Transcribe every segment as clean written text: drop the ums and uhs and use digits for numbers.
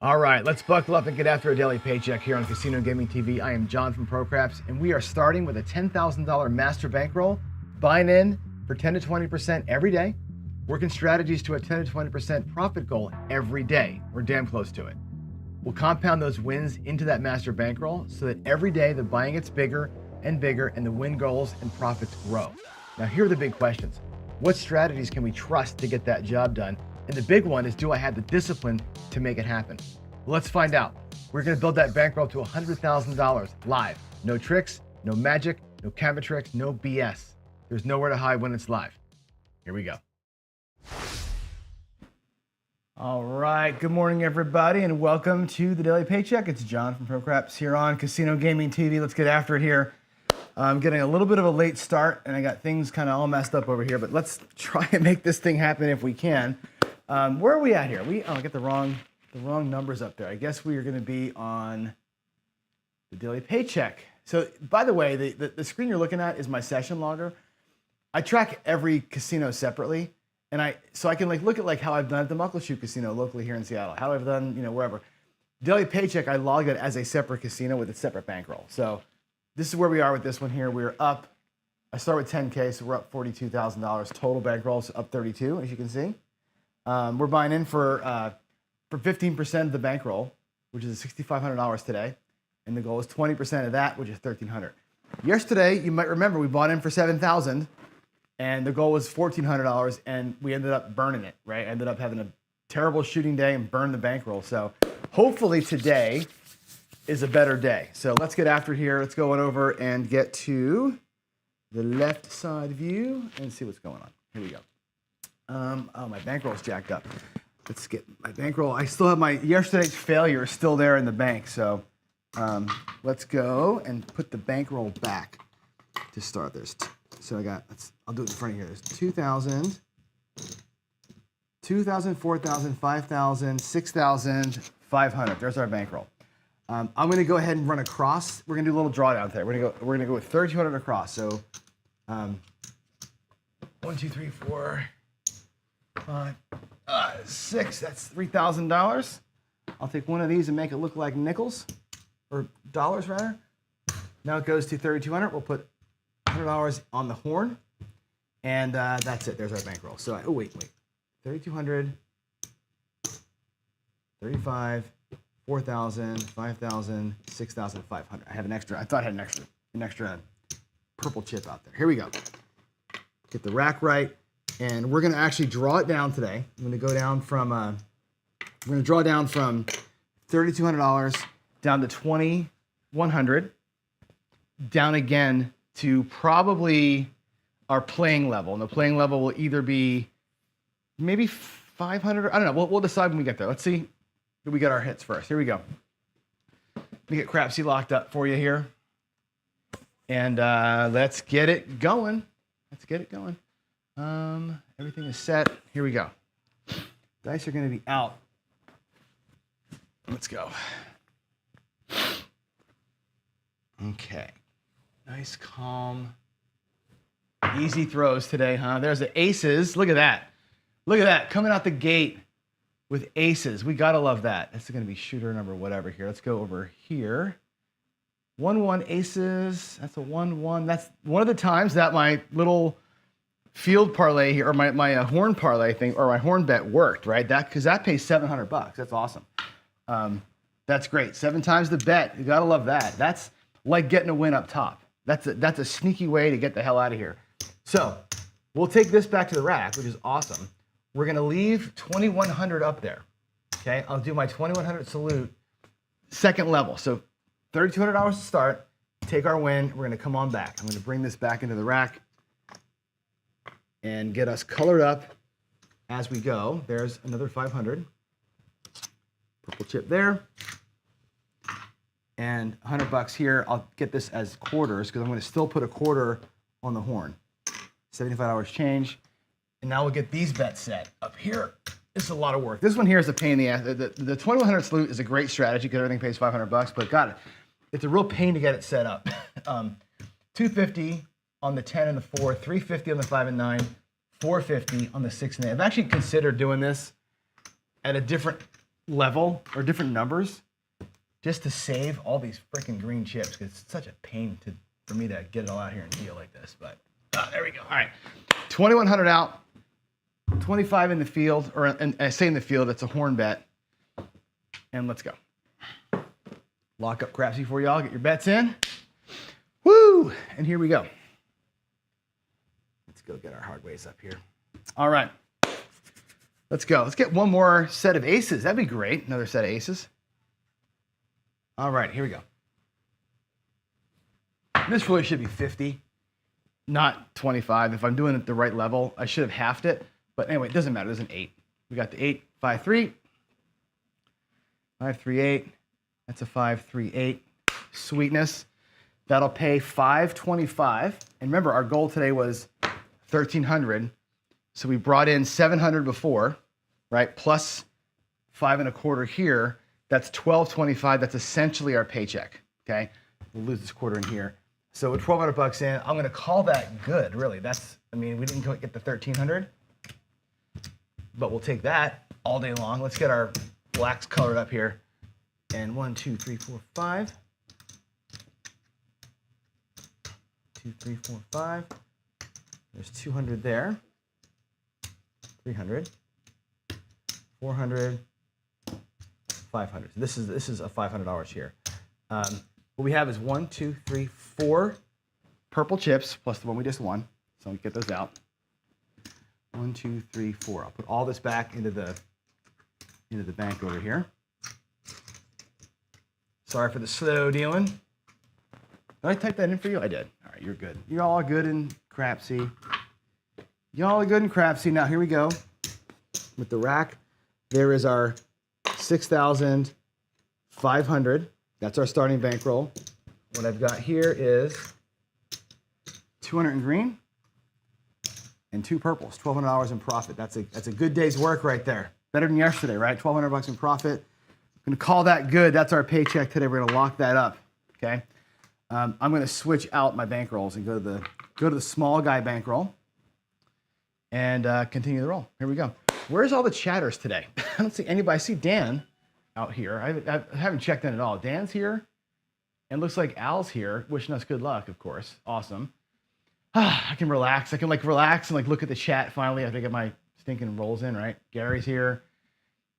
All right, let's buckle up and get after a daily paycheck here on Casino Gaming TV. I am John from ProCraps, and we are starting with a $10,000 master bankroll, buying in for 10 to 20% every day, working strategies to a 10 to 20% profit goal every day. We're damn close to it. We'll compound those wins into that master bankroll so that every day the buying gets bigger and bigger and the win goals and profits grow. Now, here are the big questions. What strategies can we trust to get that job done? And the big one is, do I have the discipline to make it happen? Well, let's find out. We're gonna build that bankroll to $100,000 live. No tricks, no magic, no camera tricks, no BS. There's nowhere to hide when it's live. Here we go. All right, good morning everybody and welcome to the Daily Paycheck. It's John from ProCraps here on Casino Gaming TV. Let's get after it here. I'm getting a little bit of a late start and I got things kind of all messed up over here, but let's try and make this thing happen if we can. Where are we at here? I get the wrong numbers up there. I guess we are going to be on the Daily Paycheck. So, by the way, the screen you're looking at is my session logger. I track every casino separately, and so I can look at how I've done at the Muckleshoot Casino locally here in Seattle, how I've done wherever. Daily Paycheck, I log it as a separate casino with a separate bankroll. So this is where we are with this one here. We're up. I start with 10K, so we're up $42,000 total bankrolls, up 32, as you can see. We're buying in for 15% of the bankroll, which is $6,500 today, and the goal is 20% of that, which is $1,300. Yesterday, you might remember, we bought in for $7,000, and the goal was $1,400, and we ended up burning it, right? Ended up having a terrible shooting day and burned the bankroll. So hopefully today is a better day. So let's get after it here. Let's go on over and get to the left side view and see what's going on. Here we go. Oh, my bankroll's jacked up. Let's get my bankroll. I still have my yesterday's failure still there in the bank. So let's go and put the bankroll back to start. So I'll do it in front of here. There's 2,000, 2,000, 4,000, 5,000, 6,500. There's our bankroll. I'm going to go ahead and run across. We're going to do a little drawdown today. We're going to go with 3,200 across. So 1, 2, 3, 4, 5, 6. That's $3,000. I'll take one of these and make it look like nickels, or dollars rather. Now it goes to 3,200. We'll put $100 on the horn, and that's it. There's our bankroll. So wait, 3,200, 35, 4,000, 5,000, 6,500. I have an extra. I thought I had an extra purple chip out there. Here we go. Get the rack right. And we're going to actually draw it down today. I'm going to go down from, we're going to draw down from $3,200 down to $2,100, down again to probably our playing level. And the playing level will either be maybe 500. I don't know. We'll decide when we get there. Let's see if we get our hits first. Here we go. Let me get Crapsy locked up for you here. And let's get it going. Everything is set. Here we go. Dice are going to be out. Let's go. Okay. Nice, calm, easy throws today, huh? There's the aces. Look at that. Coming out the gate with aces. We got to love that. This is going to be shooter number whatever here. Let's go over here. 1-1 aces. That's a 1-1. That's one of the times that my little field parlay here, or my horn parlay thing, or my horn bet worked, right? Because that pays $700. That's awesome. That's great. 7 times the bet. You gotta love that. That's like getting a win up top. That's a sneaky way to get the hell out of here. So we'll take this back to the rack, which is awesome. We're gonna leave 2,100 up there. Okay, I'll do my 2,100 salute, second level. So $3,200 to start. Take our win. We're gonna come on back. I'm gonna bring this back into the rack and get us colored up as we go. There's another 500. Purple chip there. And $100 here. I'll get this as quarters because I'm going to still put a quarter on the horn. $75 change. And now we'll get these bets set up here. This is a lot of work. This one here is a pain in the ass. The 2,100 salute is a great strategy because everything pays $500, but got it. It's a real pain to get it set up. 250 on the 10 and the 4, 350 on the 5 and 9, 450 on the 6 and 8. I've actually considered doing this at a different level or different numbers just to save all these freaking green chips because it's such a pain for me to get it all out here and deal like this. But there we go. All right, 2,100 out, 25 in the field, and I say in the field, it's a horn bet. And let's go. Lock up Crapsy for y'all. Get your bets in. Woo! And here we go. Let's go get our hard ways up here. All right. Let's go. Let's get one more set of aces. That'd be great. Another set of aces. All right, here we go. This really should be 50, not 25. If I'm doing it at the right level, I should have halved it. But anyway, it doesn't matter. There's an 8. We got the 8, 5, 3. 5, 3, 8. That's a 5, 3, 8. Sweetness. That'll pay 525. And remember, our goal today was 1,300. So we brought in 700 before, right? Plus 5 1/4 here. That's 1,225. That's essentially our paycheck. Okay, we'll lose this quarter in here. So with 1,200 bucks in, I'm going to call that good. Really, I mean, we didn't get the 1,300, but we'll take that all day long. Let's get our blacks colored up here. And 1, 2, 3, 4, 5. 2, 3, 4, 5. There's 200 there. 300. 400. 500. So this is a $500 here. What we have is 1, 2, 3, 4 purple chips plus the one we just won. So we get those out. 1, 2, 3, 4. I'll put all this back into the bank over here. Sorry for the slow dealing. Did I type that in for you? I did. All right, you're good. You're all good in Crapsy. Y'all are good in Crapsy. Now here we go with the rack. There is our 6,500. That's our starting bankroll. What I've got here is 200 in green and 2 purples. $1,200 in profit. That's a good day's work right there. Better than yesterday, right? 1,200 bucks in profit. I'm gonna call that good. That's our paycheck today. We're gonna lock that up. Okay. I'm gonna switch out my bankrolls and go to the small guy bankroll and continue the roll. Here we go. Where's all the chatters today? I don't see anybody. I see Dan out here. I haven't checked in at all. Dan's here, and looks like Al's here, wishing us good luck, of course. Awesome. I can relax. I can relax and look at the chat finally. I have to get my stinking rolls in, right? Gary's here.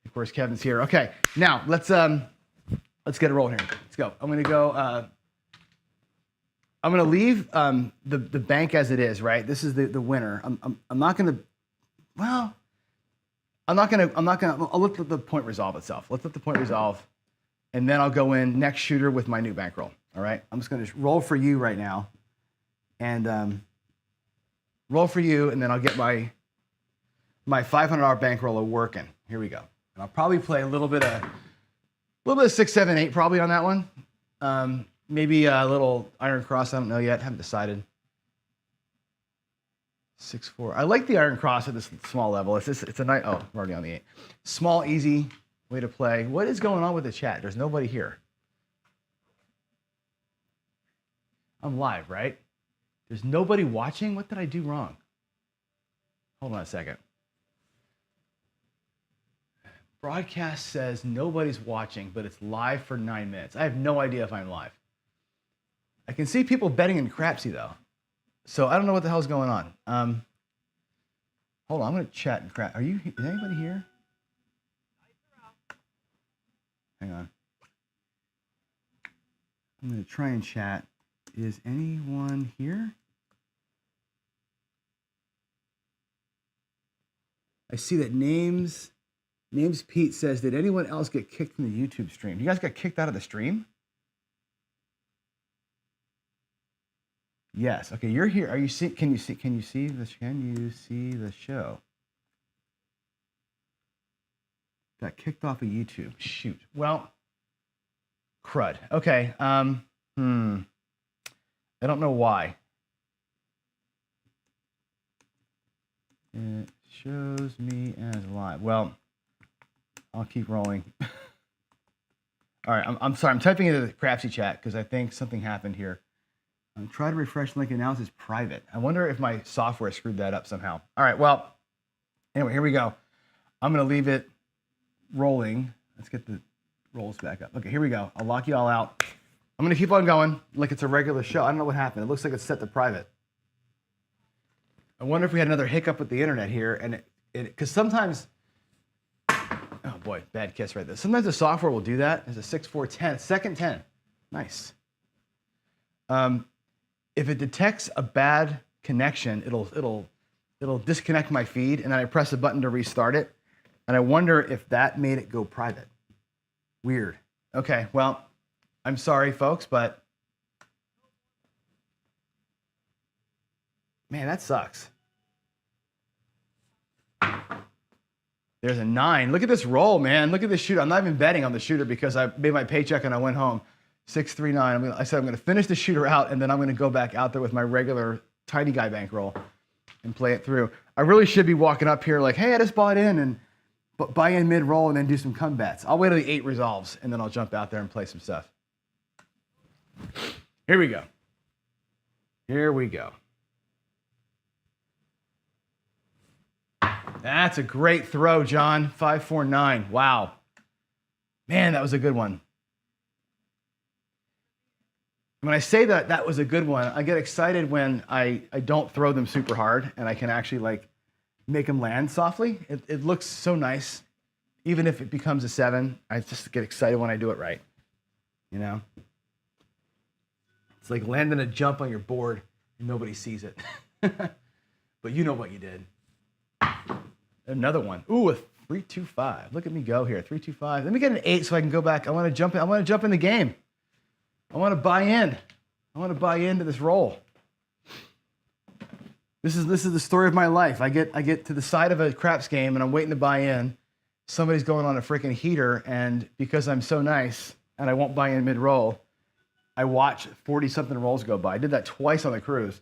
Of course, Kevin's here. Okay, now let's get it rolling here. Let's go. I'm gonna go. I'm gonna leave the bank as it is, right? This is the winner. I'm not gonna. Well, I'm not gonna. I'll let the point resolve itself. Let's let the point resolve, and then I'll go in next shooter with my new bankroll. All right. I'm just gonna roll for you right now, and roll for you, and then I'll get my $500 bankroll working. Here we go. And I'll probably play a little bit of 6, 7, 8 probably on that one. Maybe a little iron cross. I don't know yet. Haven't decided. 6, 4. I like the iron cross at this small level. It's a nice. Oh, I'm already on the 8. Small, easy way to play. What is going on with the chat? There's nobody here. I'm live, right? There's nobody watching. What did I do wrong? Hold on a second. Broadcast says nobody's watching, but it's live for 9 minutes. I have no idea if I'm live. I can see people betting in Crapsy though. So I don't know what the hell's going on. Hold on, I'm gonna chat in Crap. Is anybody here? Hang on. I'm gonna try and chat. Is anyone here? I see that Names Pete says, did anyone else get kicked from the YouTube stream? You guys got kicked out of the stream? Yes. Okay, you're here. Can you see the show? Got kicked off of YouTube. Shoot. Well, crud. Okay. I don't know why. It shows me as live. Well, I'll keep rolling. All right, I'm sorry. I'm typing into the Crapsy chat because I think something happened here. I'm trying to refresh the link and now it's private. I wonder if my software screwed that up somehow. All right, well, anyway, here we go. I'm going to leave it rolling. Let's get the rolls back up. Okay, here we go. I'll lock you all out. I'm gonna keep on going like it's a regular show. I don't know what happened. It looks like it's set to private. I wonder if we had another hiccup with the internet here, and because sometimes, oh boy, bad kiss right there. Sometimes the software will do that. There's a 6410, second 10. Nice. If it detects a bad connection, it'll disconnect my feed, and then I press a button to restart it. And I wonder if that made it go private. Weird. Okay, well, I'm sorry, folks, but man, that sucks. There's a 9. Look at this roll, man. Look at this shooter. I'm not even betting on the shooter because I made my paycheck and I went home. 639. I said I'm going to finish the shooter out, and then I'm going to go back out there with my regular tiny guy bankroll and play it through. I really should be walking up here like, hey, I just bought in and buy in mid-roll and then do some come bets. I'll wait till the 8 resolves, and then I'll jump out there and play some stuff. Here we go. Here we go. That's a great throw, John. 549. Wow. Man, that was a good one. When I say that was a good one, I get excited when I don't throw them super hard and I can actually like make them land softly. It looks so nice. Even if it becomes a 7, I just get excited when I do it right. You know? It's like landing a jump on your board and nobody sees it. But you know what you did. Another one. Ooh, a 325. Look at me go here. 325. Let me get an 8 so I can go back. I want to jump in the game. I want to buy in. I want to buy into this roll. This is the story of my life. I get to the side of a craps game and I'm waiting to buy in. Somebody's going on a freaking heater, and because I'm so nice and I won't buy in mid-roll, I watch 40-something rolls go by. I did that twice on the cruise.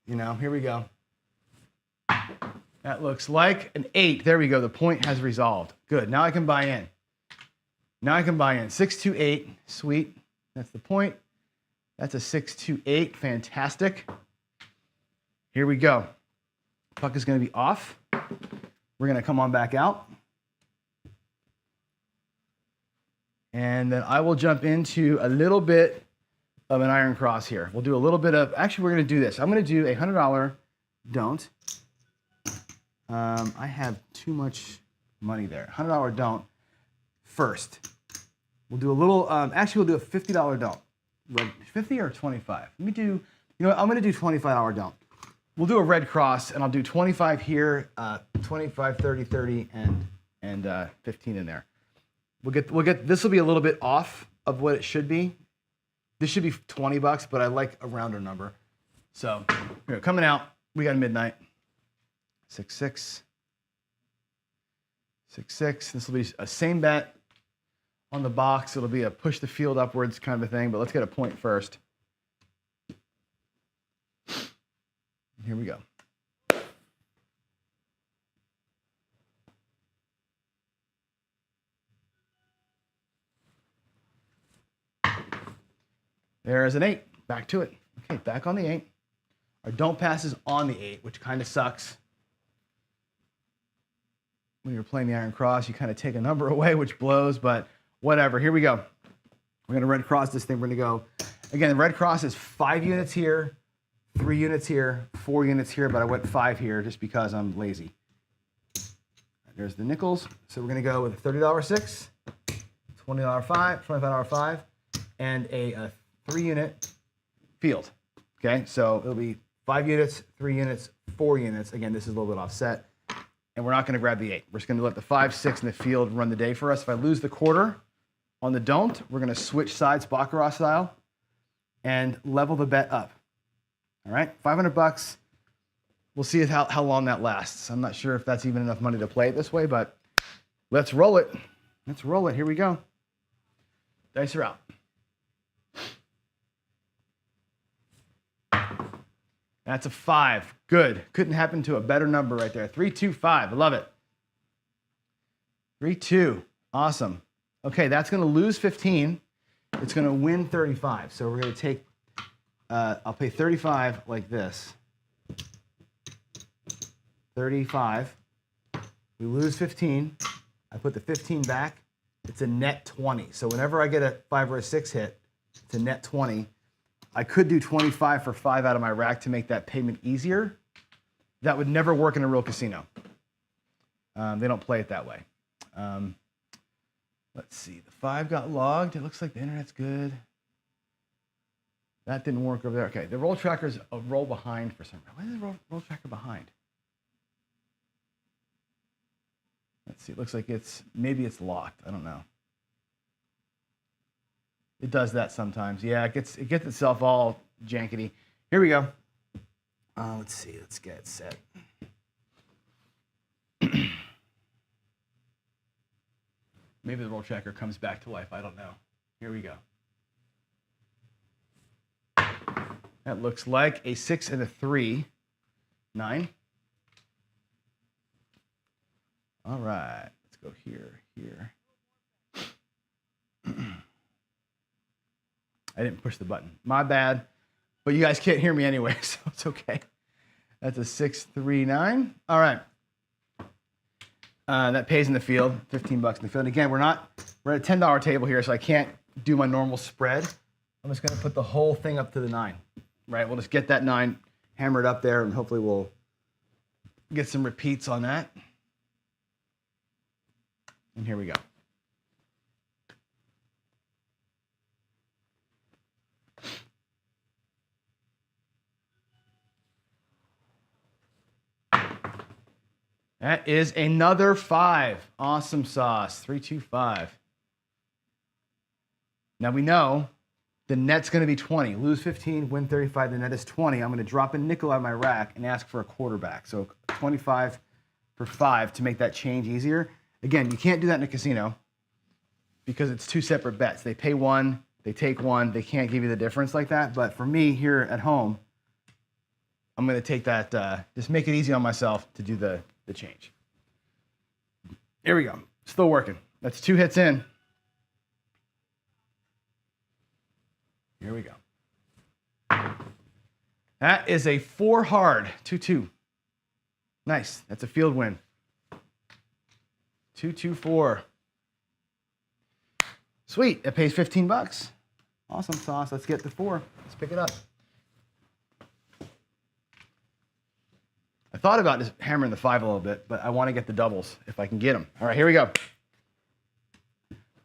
You know, here we go. That looks like an 8. There we go. The point has resolved. Good. Now I can buy in. 628. Sweet. That's the point. That's a 628. Fantastic. Here we go. Puck is going to be off. We're going to come on back out. And then I will jump into a little bit of an iron cross here. We'll do a little bit of, actually, we're going to do this. I'm going to do a $100 don't. I have too much money there. $100 don't first. We'll do a little, actually we'll do a $50 don't. 50 or 25? Let me do, you know what, I'm going to do $25 don't. We'll do a red cross, and I'll do 25 here, 25, 30, 30, and 15 in there. We'll get, this will be a little bit off of what it should be. This should be $20, but I like a rounder number. So, here, coming out, we got midnight. 6-6. 6-6. This will be a same bet on the box. It'll be a push the field upwards kind of a thing, but let's get a point first. Here we go. There's an 8. Back to it. Okay, back on the 8. Our don't pass is on the 8, which kind of sucks. When you're playing the iron cross, you kind of take a number away, which blows, but whatever. Here we go. We're going to red cross this thing. We're going to go. Again, the red cross is 5 units here, 3 units here, 4 units here, but I went 5 here just because I'm lazy. There's the nickels. So we're going to go with a $30 6, $20 5, $25 5, and a 3-unit field. Okay, so it'll be 5 units, 3 units, 4 units. Again, this is a little bit offset. And we're not going to grab the 8. We're just going to let the 5, 6, and the field run the day for us. If I lose the quarter on the don't, we're going to switch sides Baccarat style and level the bet up. All right, $500. We'll see how long that lasts. I'm not sure if that's even enough money to play it this way, but let's roll it. Let's roll it. Here we go. Dice are out. That's a 5. Good. Couldn't happen to a better number right there. 325. I love it. 3-2. Awesome. Okay, that's going to lose 15. It's going to win 35. So we're going to take, I'll pay 35 like this. 35. We lose 15. I put the 15 back. it's a net 20. So whenever I get a 5 or a 6 hit, it's a net 20. I could do 25 for 5 out of my rack to make that payment easier. That would never work in a real casino. They don't play it that way. Let's see, the 5 got logged. It looks like the internet's good. That didn't work over there. Okay, the roll tracker's a roll behind for some reason. Why is the roll tracker behind? Let's see, it looks like maybe it's locked. I don't know. It does that sometimes. Yeah, it gets itself all jankety. Here we go. Let's see, let's get it set. Maybe the roll tracker comes back to life. I don't know. Here we go. That looks like a 6 and a 3. 9. All right. Let's go here. I didn't push the button. My bad. But you guys can't hear me anyway, so it's okay. That's a 6, 3, 9. All right. That pays in the field, $15 in the field. And again, we're at a $10 table here, so I can't do my normal spread. I'm just going to put the whole thing up to the 9. Right? We'll just get that 9 hammered up there, and hopefully we'll get some repeats on that. And here we go. That is another 5. Awesome sauce. 3, 2, 5. Now we know the net's going to be 20. Lose 15, win 35. The net is 20. I'm going to drop a nickel out of my rack and ask for a quarterback. So 25 for 5 to make that change easier. Again, you can't do that in a casino because it's 2 separate bets. They pay 1, they take 1. They can't give you the difference like that. But for me here at home, I'm going to take that, just make it easy on myself to do the change. Here we go. Still working. That's 2 hits in. Here we go. That is a 4 hard, 2-2. Nice. That's a field win. 2-2-4. Sweet. It pays $15. Awesome sauce. Let's get the 4. Let's pick it up. I thought about just hammering the 5 a little bit, but I want to get the doubles if I can get them. All right, here we go.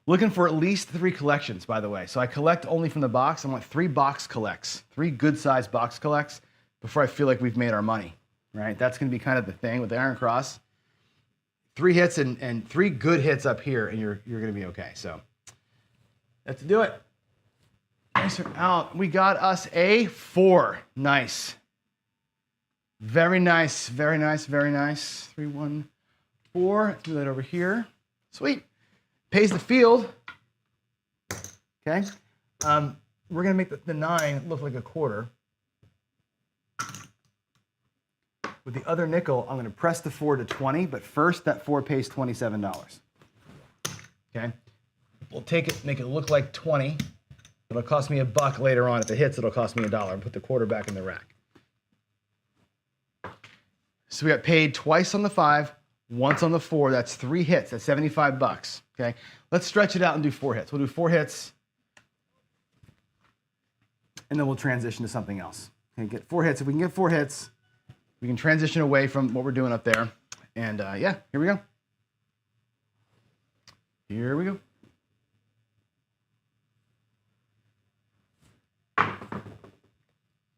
Looking for at least 3 collections, by the way. So I collect only from the box. I want 3 box collects, 3 good-sized box collects before I feel like we've made our money, right? That's going to be kind of the thing with the Iron Cross. 3 hits and 3 good hits up here, and you're going to be okay. So let's do it. Nice out. We got us a 4. Nice. Very nice, very nice, very nice. 3, 1, 4. Do that over here. Sweet. Pays the field. Okay. We're going to make the 9 look like a quarter. With the other nickel, I'm going to press the 4 to 20, but first that 4 pays $27. Okay. We'll take it, make it look like 20. It'll cost me $1 later on. If it hits, it'll cost me $1 and put the quarter back in the rack. So we got paid twice on the 5, once on the 4. That's 3 hits. That's $75. Okay. Let's stretch it out and do 4 hits. We'll do 4 hits, and then we'll transition to something else. Okay. Get 4 hits. If we can get 4 hits, we can transition away from what we're doing up there. And yeah, here we go. Here we go.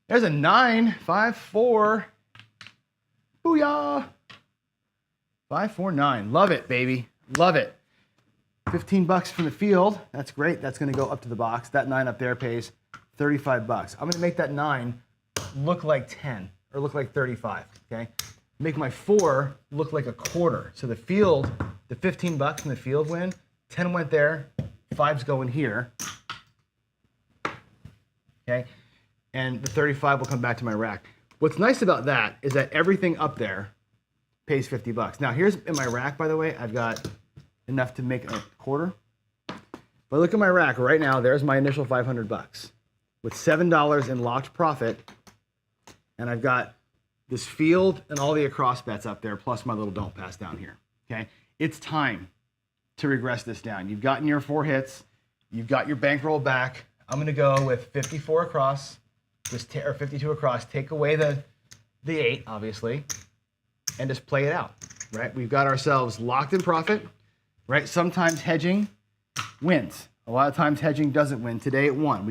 There's a 9, 5, 4. Booyah! 5, 4, 9. Love it, baby. Love it. $15 from the field. That's great. That's going to go up to the box. That 9 up there pays $35. I'm going to make that 9 look like 10 or look like 35. Okay. Make my 4 look like a quarter. So the field, the $15 from the field win, 10 went there, 5's going here. Okay. And the 35 will come back to my rack. What's nice about that is that everything up there pays $50. Now here's in my rack, by the way, I've got enough to make a quarter. But look at my rack right now. There's my initial $500 with $7 in locked profit. And I've got this field and all the across bets up there, plus my little don't pass down here. Okay. It's time to regress this down. You've gotten your 4 hits. You've got your bankroll back. I'm going to go with 54 across, or 52 across. Take away the 8, obviously, and just play it out, right? We've got ourselves locked in profit, right? Sometimes hedging wins. A lot of times hedging doesn't win. Today it won.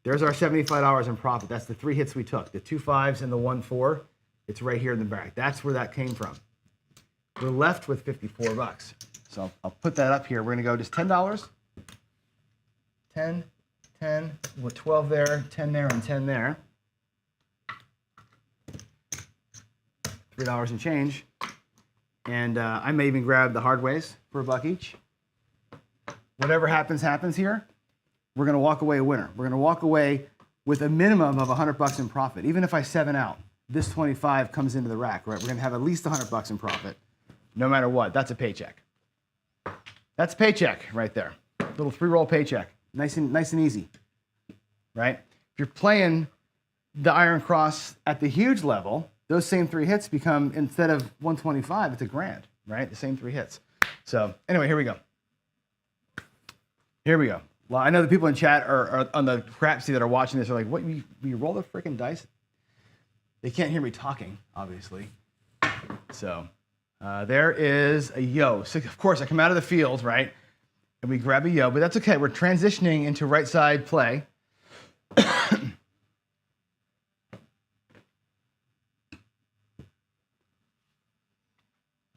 There's our $75 in profit. That's the 3 hits we took, the 2 5s and the 1 4. It's right here in the back. That's where that came from. We're left with 54 bucks. So I'll put that up here. We're going to go just $10. 10, 10, with 12 there, 10 there, and 10 there. $3 and change. And I may even grab the hard ways for $1 each. Whatever happens, happens here. We're going to walk away a winner. We're going to walk away with a minimum of $100 in profit. Even if I 7 out, this 25 comes into the rack, right? We're going to have at least $100 in profit, no matter what. That's a paycheck. That's a paycheck right there. Little 3-roll paycheck, nice and easy, right? If you're playing the Iron Cross at the huge level, those same 3 hits become, instead of 125, it's $1,000, right? The same 3 hits. So anyway, here we go. Here we go. Well, I know the people in chat are on the crapsy that are watching this are like, what, you roll the freaking dice? They can't hear me talking, obviously. So there is a yo. So of course, I come out of the field, right? And we grab a yo, but that's okay. We're transitioning into right side play.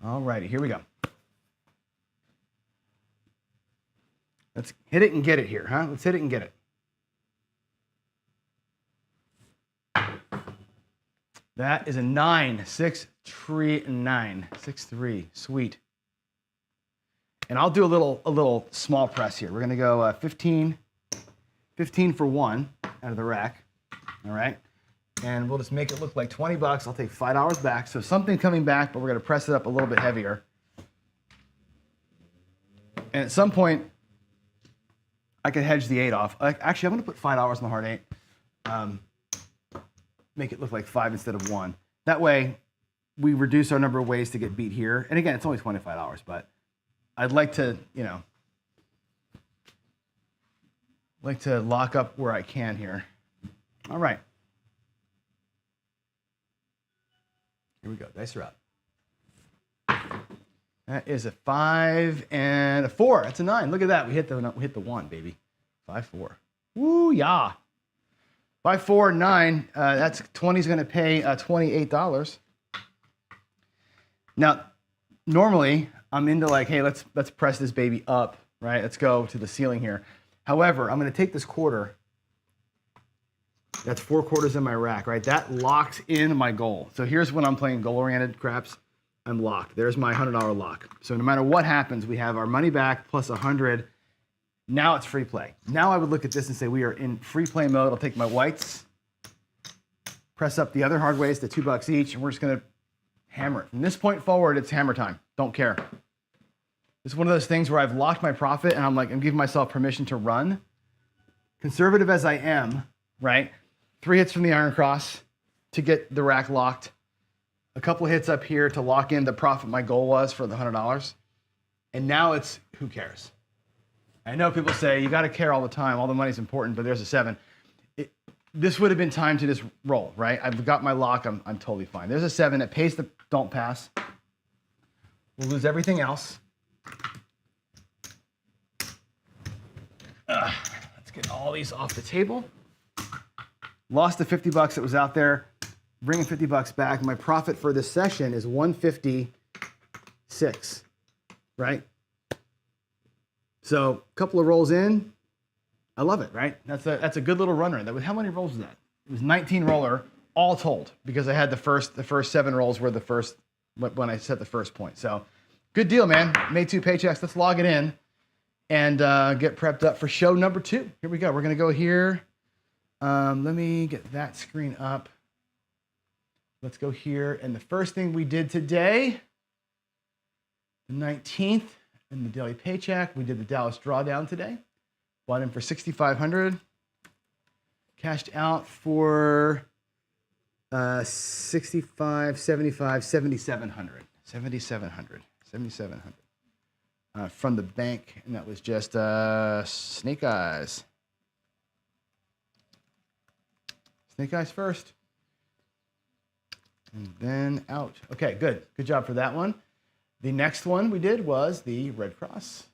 All righty, here we go. Let's hit it and get it here, huh? Let's hit it and get it. That is a 9, 6, 3, 9, 6, 3, sweet. And I'll do a little small press here. We're gonna go 15 for 1 out of the rack, all right? And we'll just make it look like 20 bucks. I'll take $5 back. So something coming back, but we're gonna press it up a little bit heavier. And at some point, I could hedge the 8 off. Actually, I'm gonna put $5 in the hard 8. Make it look like 5 instead of 1. That way, we reduce our number of ways to get beat here. And again, it's only $25, but I'd like to, lock up where I can here. All right. Here we go. Dice are up. That is a 5 and a 4. That's a 9. Look at that. We hit the 1, baby. 5, 4. Woo, yeah. 5, 4, 9. That's 20 is going to pay $28. Now, normally I'm into like, hey, let's press this baby up, right? Let's go to the ceiling here. However, I'm going to take this quarter. That's 4 quarters in my rack, right? That locks in my goal. So here's when I'm playing goal-oriented craps. I'm locked. There's my $100 lock. So no matter what happens, we have our money back plus 100. Now it's free play. Now I would look at this and say we are in free play mode. I'll take my whites, press up the other hard ways to $2 each, and we're just gonna hammer it. From this point forward, it's hammer time. Don't care. This is one of those things where I've locked my profit and I'm giving myself permission to run. Conservative as I am, right? 3 hits from the Iron Cross to get the rack locked. A couple of hits up here to lock in the profit my goal was for the $100. And now it's, who cares? I know people say, you gotta care all the time, all the money's important, but there's a 7. This would have been time to just roll, right? I've got my lock, I'm totally fine. There's a 7, it pays the don't pass. We'll lose everything else. Let's get all these off the table. Lost the $50 that was out there. Bringing $50 back. My profit for this session is $156, right? So a couple of rolls in, I love it, right? That's a good little runner. How many rolls was that? It was 19 roller, all told, because I had the first 7 rolls were the first when I set the first point. So good deal, man. Made 2 paychecks. Let's log it in and get prepped up for show number 2. Here we go. We're gonna go here. Let me get that screen up. Let's go here. And the first thing we did today, the 19th in the daily paycheck, we did the Dallas Drawdown today. Bought in for $6,500. Cashed out for 65, 75, 7,700. 7,700. 7,700. from the bank, and that was just Snake Eyes. Snake Eyes first. And then out. Okay, good. Good job for that one. The next one we did was the Red Cross.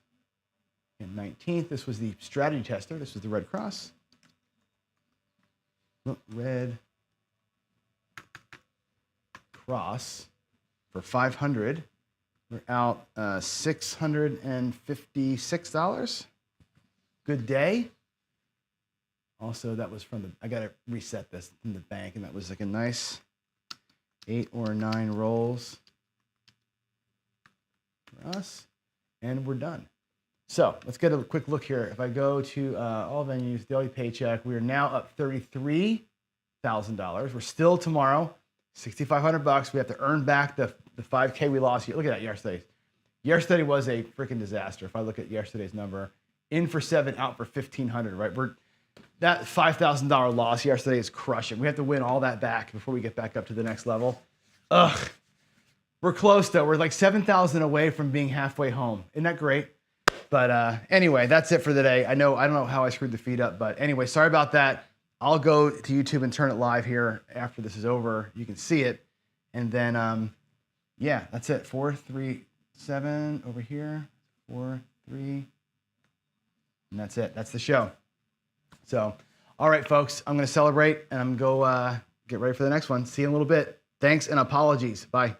And 19th, this was the strategy tester. This was the Red Cross. Red Cross for 500. We're out $656. Good day. Also, that was from the, I got to reset this from the bank, and that was like a nice 8 or 9 rolls for us. And we're done. So let's get a quick look here. If I go to all venues, daily paycheck, we are now up $33,000. We're still tomorrow, $6,500. We have to earn back the 5K we lost. Look at that yesterday. Yesterday was a freaking disaster. If I look at yesterday's number, in for 7, out for 1,500. Right, that $5,000 loss yesterday is crushing. We have to win all that back before we get back up to the next level. Ugh, we're close though. We're like 7,000 away from being halfway home. Isn't that great? But anyway, that's it for today. I don't know how I screwed the feed up, but anyway, sorry about that. I'll go to YouTube and turn it live here after this is over. You can see it. And then, yeah, that's it. 4, 3, 7 over here. 4, 3. And that's it. That's the show. So, all right, folks, I'm going to celebrate and I'm going to go get ready for the next one. See you in a little bit. Thanks and apologies. Bye.